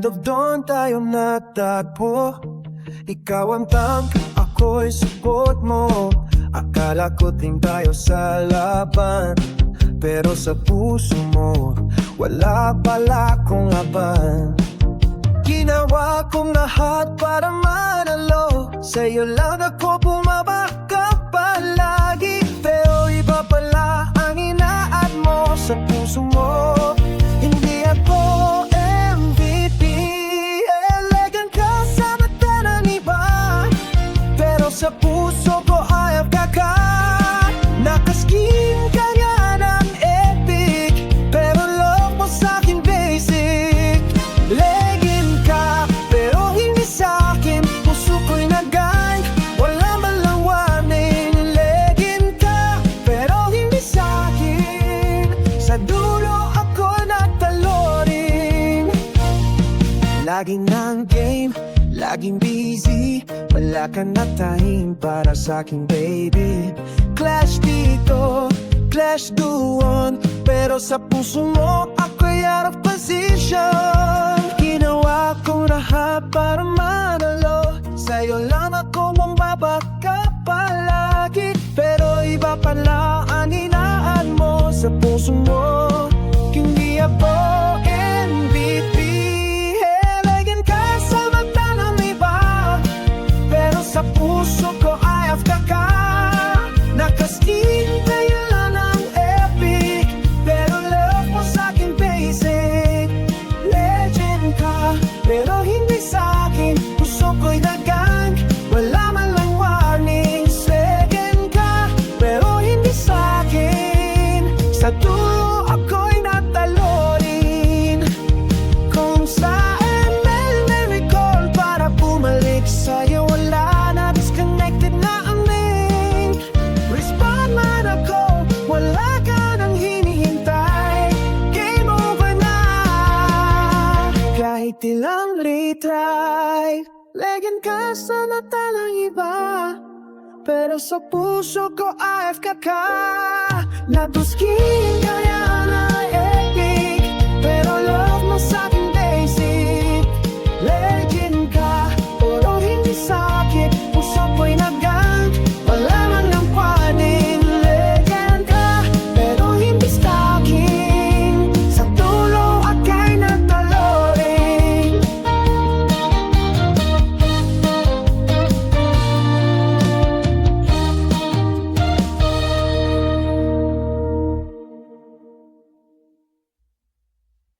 Kind of dawn tayo natagpo. Ikaw ang tank, ako'y support mo. Akala ko team tayo sa laban, pero sa puso mo wala pala akong laban. Ginawa kong lahat para manalo, sa'yo lang ako bumabaka palagi. Pero iba pala ang inaad mo sa puso mo. Hindi ako MVP, elegant ka sa mata ng iba, pero sa puso ko AFK ka. Nakaskin ka nga ng epic, pero love mo sa'kin basic. Legend ka, pero hindi sa'kin. Puso ko'y nag-gank, wala man lang warning. Legend ka, pero hindi sa'kin. Sa dulo ako nagtalo rin. Laging ng game, laging busy, wala ka na time para sa'king baby. Clash dito, clash doon, pero sa puso mo ako'y out of position. Ginawa kong lahat para manalo, sa'yo lang ako mambabaka palagi. Pero iba pala ang inaan mo sa puso mo. Hindi ako MVP, elegant ka sa mata ng iba, pero sa puso ko AFK ka. Nakaskin kayo lang ng epic, pero love mo sa'kin basic. Legend ka, pero hindi sa'kin. Puso ko'y nag-gank, wala man lang warning. Second ka, pero hindi sa'kin. Sa dulo ako'y natalo rin. Kung sa ML may recall para bumalik sa'yo, wala na, disconnected na ang link. Respond man ako, wala ka nang hinihintay. Game over na, kahit ilang retry. Legend ka sa mata ng iba, pero sa puso ko AFK ka. Natuskin kaya